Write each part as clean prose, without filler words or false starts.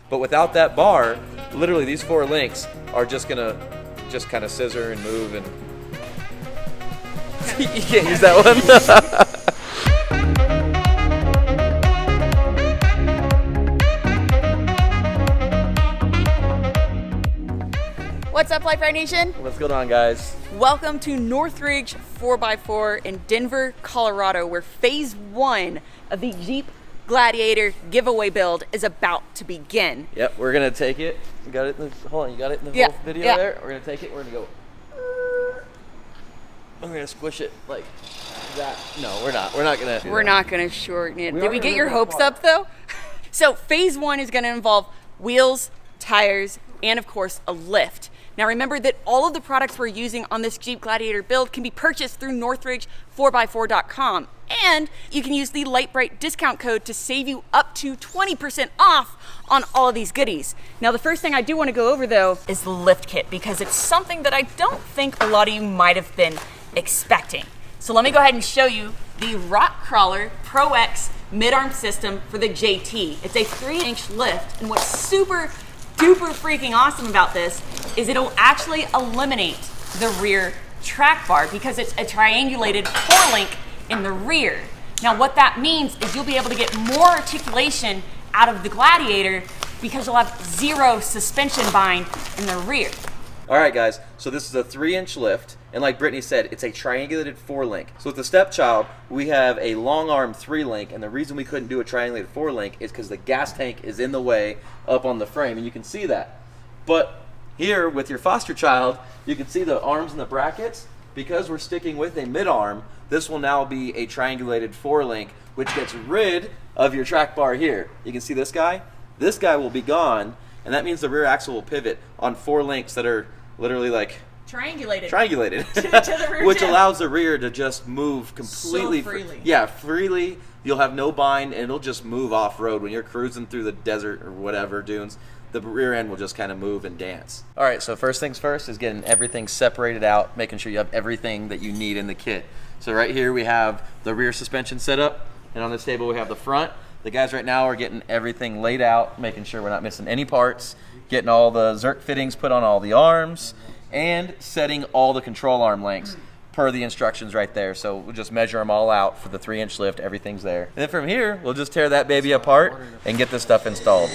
But without that bar, literally these 4 links are just gonna kind of scissor and move, and you can't use that one. What's up, Life Ride Nation? What's going on, guys? Welcome to Northridge 4x4 in Denver, Colorado, where phase 1 of the Jeep Gladiator giveaway build is about to begin. Yep, we're gonna take it. You got it in the, hold on, you got it in the whole video there? We're gonna take it, we're gonna go. We're gonna squish it like that. No, we're not. We're not gonna. We're not gonna shorten it. Did we get your hopes up though? So phase 1 is gonna involve wheels, tires, and of course a lift. Now remember that all of the products we're using on this Jeep Gladiator build can be purchased through Northridge4x4.com, and you can use the Brite discount code to save you up to 20% off on all of these goodies. Now the first thing I do want to go over though is the lift kit, because it's something that I don't think a lot of you might have been expecting. So let me go ahead and show you the Krawler Pro X mid-arm system for the JT. It's a 3-inch lift, and what's super duper freaking awesome about this is it'll actually eliminate the rear track bar because it's a triangulated 4-link in the rear. Now what that means is you'll be able to get more articulation out of the Gladiator because you'll have 0 suspension bind in the rear. All right, guys, so this is a 3-inch lift, and like Brittany said, it's a triangulated 4-link. So with the stepchild, we have a long arm 3-link, and the reason we couldn't do a triangulated 4-link is because the gas tank is in the way up on the frame, and you can see that. But here with your foster child, you can see the arms and the brackets. Because we're sticking with a mid-arm, this will now be a triangulated 4-link, which gets rid of your track bar here. You can see this guy? This guy will be gone, and that means the rear axle will pivot on 4 links that are literally like triangulated to the rear, which allows the rear to just move completely so freely. Freely. You'll have no bind, and it'll just move off-road when you're cruising through the desert or whatever dunes. The rear end will just kind of move and dance. All right, so first things first is getting everything separated out, making sure you have everything that you need in the kit. So right here we have the rear suspension set up, and on this table we have the front. The guys right now are getting everything laid out, making sure we're not missing any parts, getting all the Zerk fittings put on all the arms, and setting all the control arm lengths per the instructions right there. So we'll just measure them all out for the 3-inch lift, everything's there. And then from here, we'll just tear that baby apart and get this stuff installed.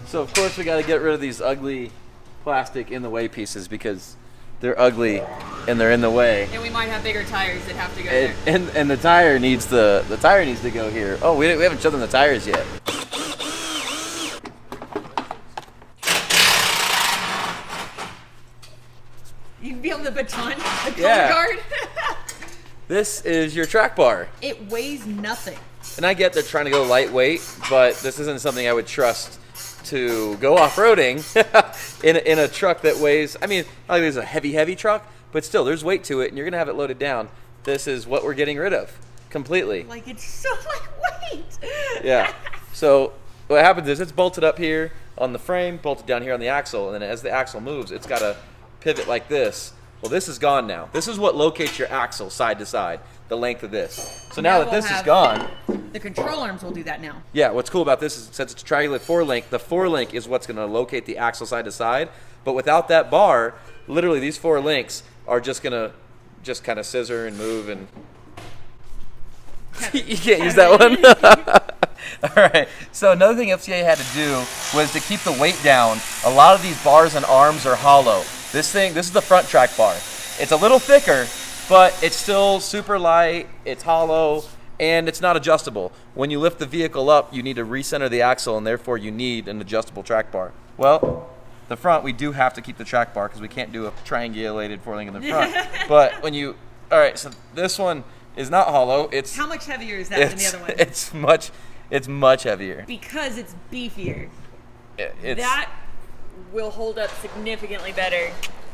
So of course we got to get rid of these ugly plastic in the way pieces because they're ugly and they're in the way. And we might have bigger tires that have to go there. And the tire needs to go here. Oh, we haven't shown them the tires yet. You can feel the baton, the color guard. This is your track bar. It weighs nothing. And I get they're trying to go lightweight, but this isn't something I would trust to go off-roading in a truck that weighs, I mean, not like it's a heavy truck, but still, there's weight to it, and you're going to have it loaded down. This is what we're getting rid of, completely. Like, it's so lightweight. Yeah. So what happens is it's bolted up here on the frame, bolted down here on the axle, and then as the axle moves, it's got to pivot like this. Well, this is gone now. This is what locates your axle side to side, the length of this. So now that this is gone, the control arms will do that now. Yeah, what's cool about this is since it's a triangular 4-link, the 4-link is what's going to locate the axle side to side. But without that bar, literally these 4 links are just going to kind of scissor and move, and you can't use that one. All right, so another thing FCA had to do was to keep the weight down. A lot of these bars and arms are hollow. This is the front track bar. It's a little thicker, but it's still super light, it's hollow, and it's not adjustable. When you lift the vehicle up, you need to recenter the axle, and therefore you need an adjustable track bar. Well, the front, we do have to keep the track bar because we can't do a triangulated 4-link in the front. But when you, all right, so this one is not hollow. It's how much heavier is that than the other one? It's much It's much heavier. Because it's beefier. It's, that will hold up significantly better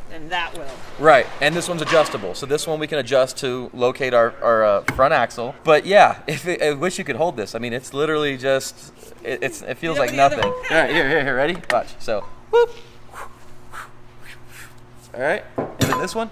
than that will. Right, and this one's adjustable. So this one we can adjust to locate our front axle. But yeah, I wish you could hold this. I mean, it's literally just, it feels like nothing. All right, here, ready? Watch. So, whoop. All right, and then this one.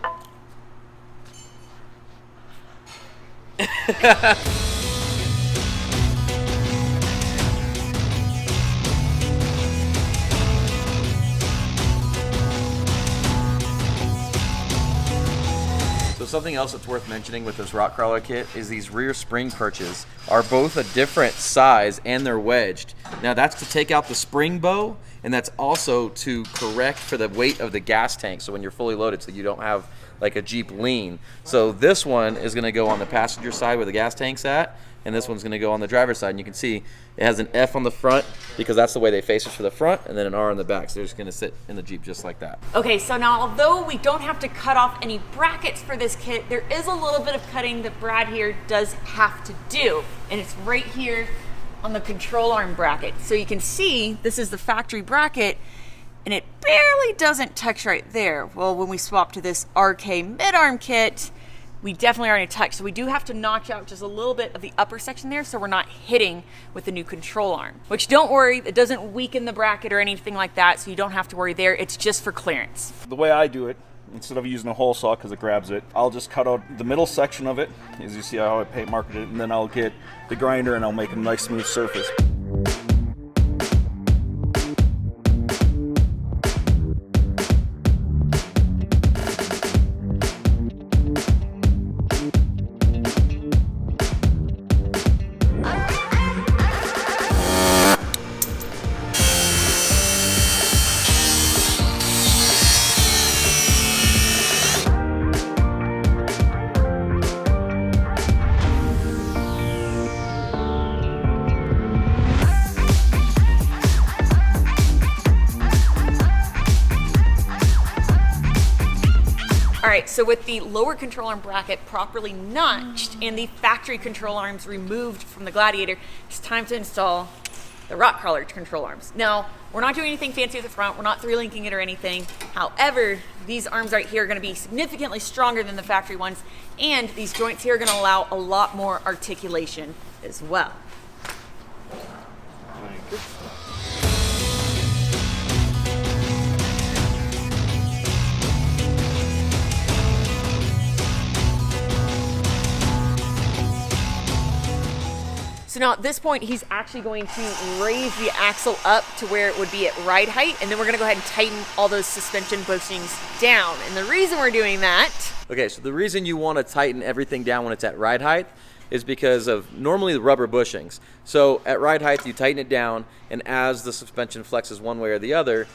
So something else that's worth mentioning with this rock crawler kit is these rear spring perches are both a different size and they're wedged. Now that's to take out the spring bow, and that's also to correct for the weight of the gas tank, so when you're fully loaded, so you don't have like a Jeep lean. So this one is going to go on the passenger side where the gas tank's at, and this one's going to go on the driver's side. And you can see it has an F on the front because that's the way they face us for the front, and then an R on the back. So they're just going to sit in the Jeep just like that. Okay, so now although we don't have to cut off any brackets for this kit, there is a little bit of cutting that Brad here does have to do, and it's right here on the control arm bracket. So you can see this is the factory bracket, and it barely doesn't touch right there. Well, when we swap to this RK mid-arm kit, we definitely are in a touch. So we do have to notch out just a little bit of the upper section there so we're not hitting with the new control arm. Which, don't worry, it doesn't weaken the bracket or anything like that, so you don't have to worry there. It's just for clearance. The way I do it, instead of using a hole saw because it grabs it, I'll just cut out the middle section of it, as you see how I paint marked it, and then I'll get the grinder and I'll make a nice smooth surface. All right, so with the lower control arm bracket properly notched and the factory control arms removed from the Gladiator, it's time to install the rock crawler control arms. Now, we're not doing anything fancy at the front, we're not 3-linking it or anything. However, these arms right here are gonna be significantly stronger than the factory ones, and these joints here are gonna allow a lot more articulation as well. Thank you. So now at this point, he's actually going to raise the axle up to where it would be at ride height, and then we're gonna go ahead and tighten all those suspension bushings down. And the reason we're doing that... Okay, so the reason you want to tighten everything down when it's at ride height is because of normally the rubber bushings. So at ride height, you tighten it down, and as the suspension flexes one way or the other,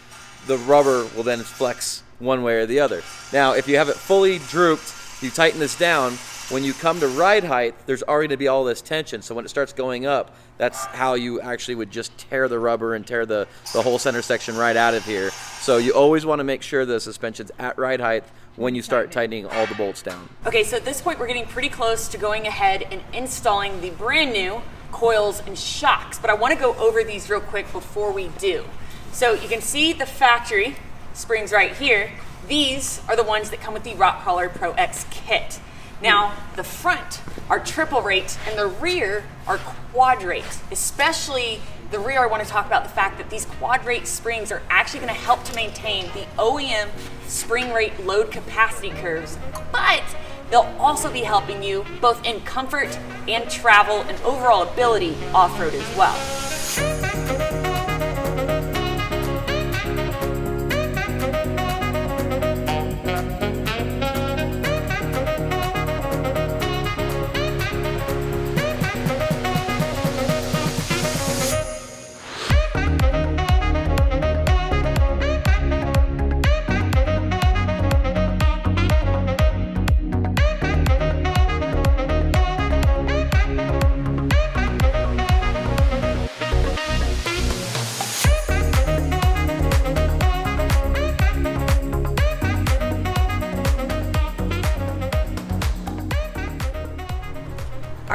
the rubber will then flex one way or the other. Now, if you have it fully drooped, you tighten this down, when you come to ride height, there's already going to be all this tension. So when it starts going up, that's how you actually would just tear the rubber and tear the whole center section right out of here. So you always want to make sure the suspension's at ride height when you start tightening all the bolts down. Okay, so at this point, we're getting pretty close to going ahead and installing the brand new coils and shocks. But I want to go over these real quick before we do. So you can see the factory springs right here. These are the ones that come with the Rock Crawler Pro X kit. Now, the front are triple rate and the rear are quad rate. Especially the rear, I want to talk about the fact that these quad rate springs are actually going to help to maintain the OEM spring rate load capacity curves, but they'll also be helping you both in comfort and travel and overall ability off-road as well.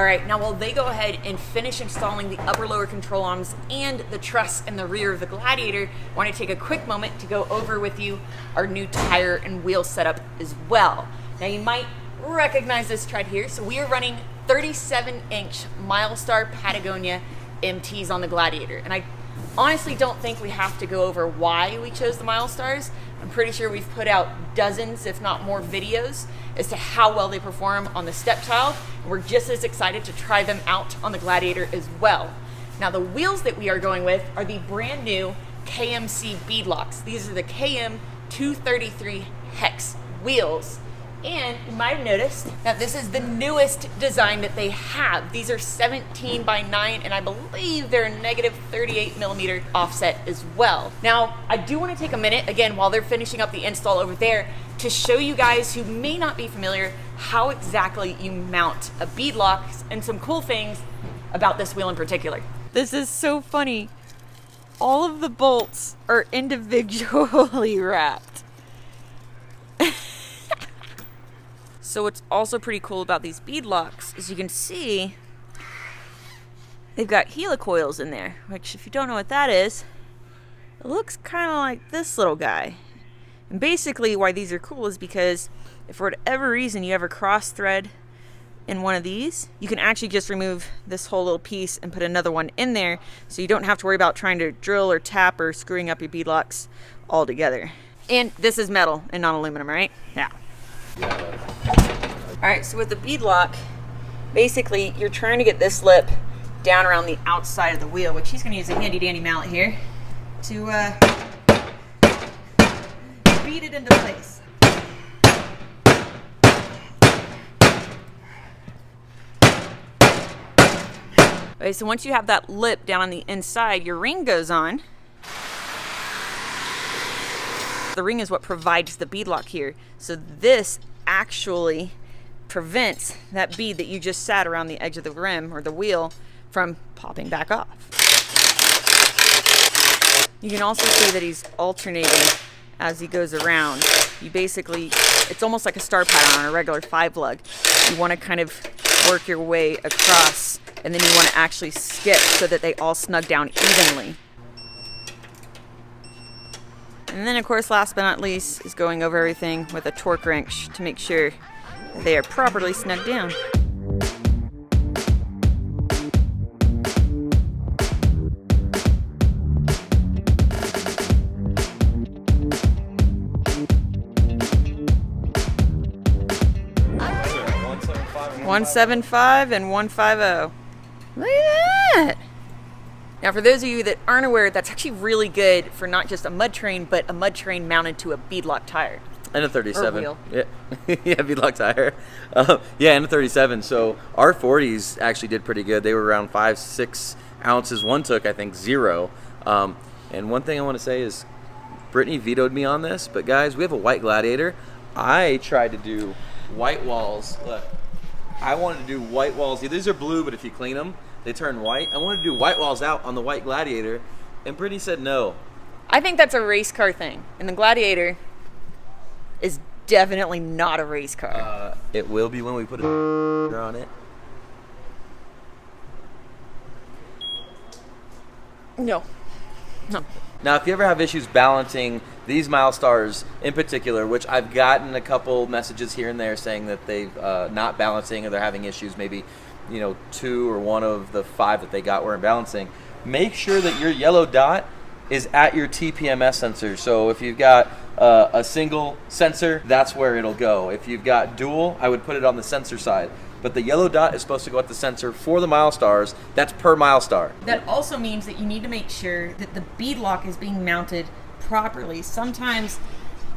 right, now while they go ahead and finish installing the upper lower control arms and the truss in the rear of the Gladiator, I want to take a quick moment to go over with you our new tire and wheel setup as well. Now you might recognize this tread here. So we are running 37-inch Milestar Patagonia MTs on the Gladiator. And I honestly don't think we have to go over why we chose the Milestars. I'm pretty sure we've put out dozens, if not more, videos as to how well they perform on the Stepchild. And we're just as excited to try them out on the Gladiator as well. Now the wheels that we are going with are the brand new KMC Beadlocks. These are the KM 233 HEX wheels. And you might have noticed that this is the newest design that they have. These are 17 by 9, and I believe they're a negative 38 millimeter offset as well. Now, I do want to take a minute, again, while they're finishing up the install over there, to show you guys who may not be familiar how exactly you mount a bead lock and some cool things about this wheel in particular. This is so funny. All of the bolts are individually wrapped. So what's also pretty cool about these bead locks is you can see they've got helicoils in there, which if you don't know what that is, it looks kind of like this little guy. And basically why these are cool is because if for whatever reason you ever cross thread in one of these, you can actually just remove this whole little piece and put another one in there, so you don't have to worry about trying to drill or tap or screwing up your bead locks all together. And this is metal and not aluminum, right? Yeah. All right, so with the bead lock, basically you're trying to get this lip down around the outside of the wheel, which he's going to use a handy dandy mallet here to beat it into place. Okay, so once you have that lip down on the inside, your ring goes on. The ring is what provides the bead lock here. So this actually prevents that bead that you just sat around the edge of the rim or the wheel from popping back off. You can also see that he's alternating as he goes around. You basically, it's almost like a star pattern on a regular 5-lug. You want to kind of work your way across, and then you want to actually skip so that they all snug down evenly. And then, of course, last but not least, is going over everything with a torque wrench to make sure they are properly snugged down. .175 and 150. Look at that! Now, for those of you that aren't aware, that's actually really good for not just a mud train, but a mud train mounted to a beadlock tire. And a 37. Or wheel. Yeah, yeah, beadlock tire. Yeah, and a 37. So our 40s actually did pretty good. They were around 5-6 ounces. One took, I think, 0. And one thing I want to say is, Brittany vetoed me on this, but guys, we have a white Gladiator. I tried to do white walls. Look, I wanted to do white walls. These are blue, but if you clean them, they turn white. I wanted to do white walls out on the white Gladiator, and Brittany said no. I think that's a race car thing, and the Gladiator is definitely not a race car. It will be when we put a on it. No. Now, if you ever have issues balancing these Milestars in particular, which I've gotten a couple messages here and there saying that they've not balancing or they're having issues, maybe 2 or 1 of the 5 that they got weren't balancing, make sure that your yellow dot is at your TPMS sensor. So if you've got a single sensor, that's where it'll go. If you've got dual, I would put it on the sensor side. But the yellow dot is supposed to go at the sensor for the Milestars. That's per Milestar. That also means that you need to make sure that the bead lock is being mounted properly. Sometimes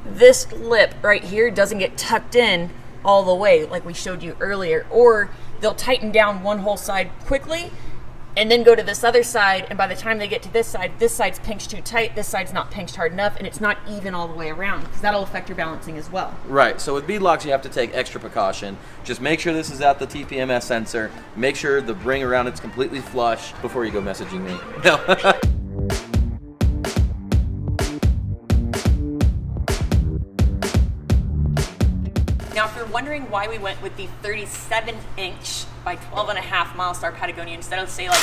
this lip right here doesn't get tucked in all the way like we showed you earlier, or they'll tighten down one whole side quickly and then go to this other side, and by the time they get to this side's pinched too tight, this side's not pinched hard enough, and it's not even all the way around, because that'll affect your balancing as well. Right, so with bead locks you have to take extra precaution. Just make sure this is at the TPMS sensor, make sure the ring around it's completely flush before you go messaging me. No. Now, if you're wondering why we went with the 37-inch by 12.5 Milestar Patagonia instead of, say, like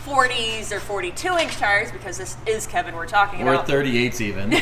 40s or 42-inch tires, because this is Kevin we're talking about. Or 38s even.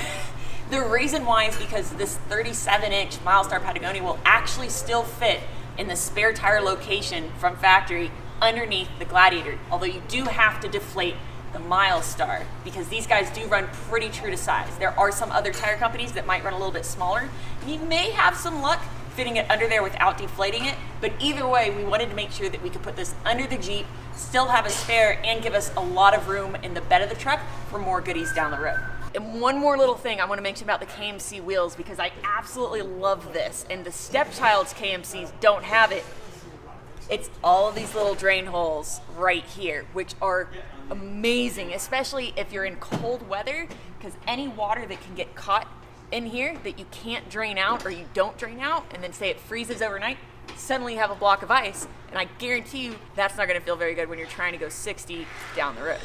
The reason why is because this 37-inch Milestar Patagonia will actually still fit in the spare tire location from factory underneath the Gladiator, although you do have to deflate the Milestar because these guys do run pretty true to size. There are some other tire companies that might run a little bit smaller. You may have some luck fitting it under there without deflating it, but either way, we wanted to make sure that we could put this under the Jeep, still have a spare, and give us a lot of room in the bed of the truck for more goodies down the road. And one more little thing I want to mention about the KMC wheels, because I absolutely love this, and the Stepchild's KMCs don't have it. It's all of these little drain holes right here, which are amazing, especially if you're in cold weather, because any water that can get caught in here that you can't drain out or you don't drain out, and then say it freezes overnight, suddenly you have a block of ice, and I guarantee you that's not going to feel very good when you're trying to go 60 down the road.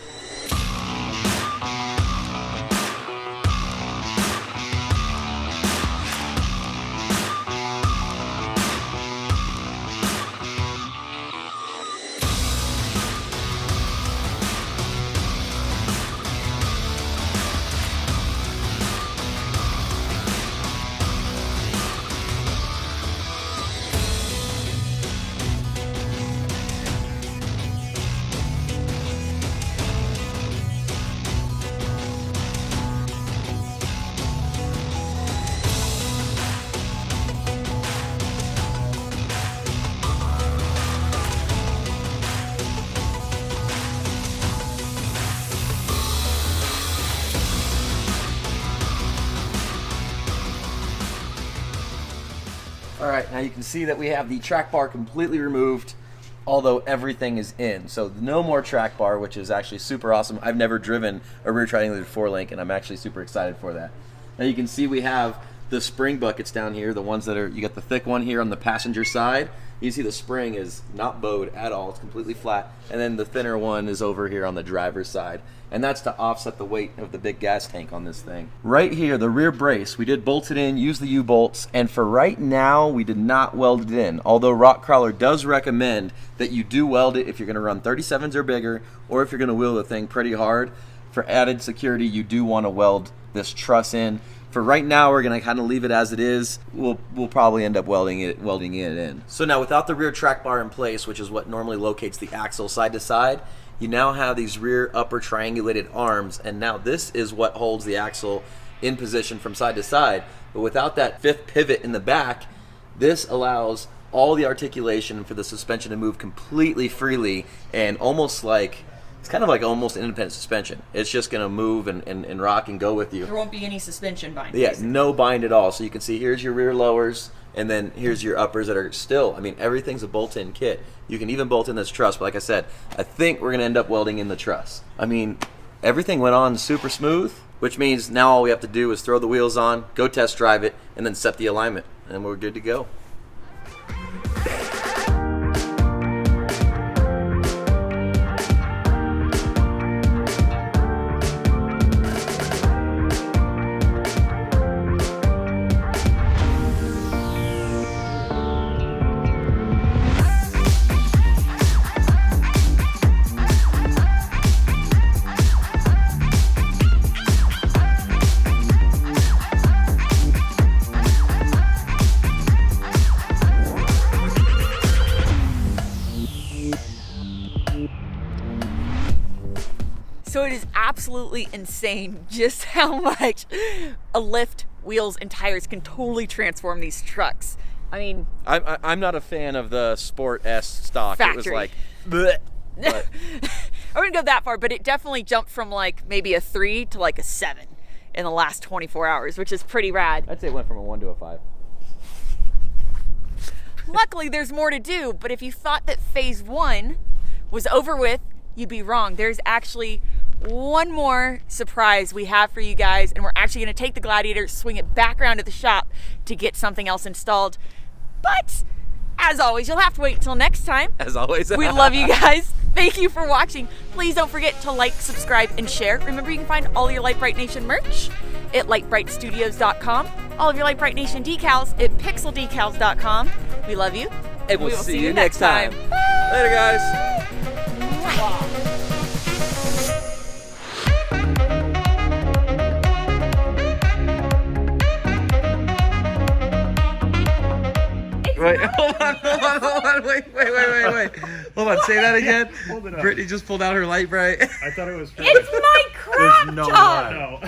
All right, now you can see that we have the track bar completely removed, although everything is in. So no more track bar, which is actually super awesome. I've never driven a rear triangulated 4-link, and I'm actually super excited for that. Now you can see we have the spring buckets down here, the ones that are, you got the thick one here on the passenger side. You see the spring is not bowed at all, it's completely flat. And then the thinner one is over here on the driver's side. And that's to offset the weight of the big gas tank on this thing. Right here, the rear brace, we did bolt it in, use the U-bolts, and for right now, we did not weld it in. Although Krawler does recommend that you do weld it if you're gonna run 37s or bigger, or if you're gonna wheel the thing pretty hard. For added security, you do wanna weld this truss in. For right now, we're gonna kind of leave it as it is. We'll probably end up welding it in. So now, without the rear track bar in place, which is what normally locates the axle side to side, you now have these rear upper triangulated arms, and now this is what holds the axle in position from side to side. But without that fifth pivot in the back, this allows all the articulation for the suspension to move completely freely, and almost like, it's kind of like almost independent suspension. It's just going to move and rock and go with you. There won't be any suspension bind. Yeah, no bind at all. So you can see here's your rear lowers, and then here's your uppers that are still, I mean, everything's a bolt-in kit. You can even bolt in this truss, but like I said, I think we're going to end up welding in the truss. I mean, everything went on super smooth, which means now all we have to do is throw the wheels on, go test drive it, and then set the alignment, and we're good to go. So it is absolutely insane just how much a lift, wheels, and tires can totally transform these trucks. I mean, I'm not a fan of the Sport S stock. Factory. It was like, bleh. But I wouldn't go that far, but it definitely jumped from like maybe a 3 to like a 7 in the last 24 hours, which is pretty rad. I'd say it went from a 1 to a 5. Luckily, there's more to do, but if you thought that phase 1 was over with, you'd be wrong. There's actually one more surprise we have for you guys, and we're actually going to take the Gladiator, swing it back around to the shop to get something else installed. But as always, you'll have to wait until next time. As always. We love you guys. Thank you for watching. Please don't forget to like, subscribe, and share. Remember, you can find all your Lite Brite Nation merch at litebritstudios.com. all of your Light Bright Nation decals at pixeldecals.com. We love you. And we'll see you next time. Later, guys. Wait, hold on, wait. Hold on, say that again. Hold it up. Brittany just pulled out her Light Bright. I thought it was for It's my crop There's no top. way. No.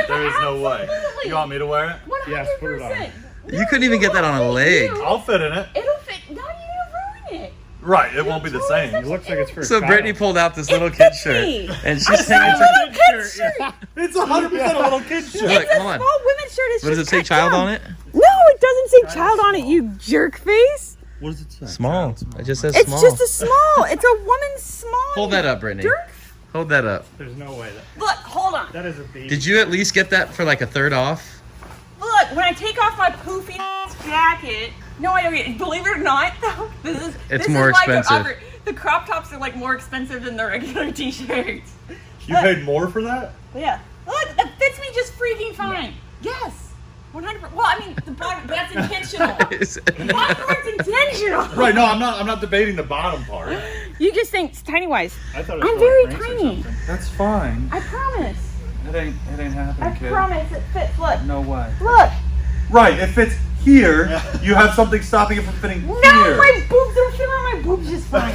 There is no way. You want me to wear it? 100%. Yes, put it on. You couldn't even get that on a leg. I'll fit in it. It'll fit. Not you ruin it. Right, it won't be the same. It looks like it's for So a Brittany child. pulled out this little kid shirt, and she's saying, It's 100% a little kid shirt. Look, hold on. Small women's shirt is What does it say, child on it? No, it doesn't say child on it, you jerk face. What does it say? Small. It just says It's small. just a small. It's a woman's small. Hold that up, Brittany. Jerk. Hold that up. There's no way that Look, hold on. that is a baby. Did you at least get that for like a third off? Look, when I take off my poofy jacket. No, I don't get it. Believe it or not, though, this more is why I don't expensive. offer- The crop tops are like more expensive than the regular t-shirts. You paid more for that? Yeah. Look, that fits me just freaking fine. Yes. 100%. Well, I mean, the bottom, that's intentional. The bottom part's intentional. Right, no, I'm not debating the bottom part. You just think tiny wise. I thought it was I'm for very like Prince or tiny. something. That's fine. I promise. It ain't happening, I kid. promise it fits. Look. No way. Look. Right, if it's here, you have something stopping it from fitting No, here. my boobs don't fit on my boobs just fine.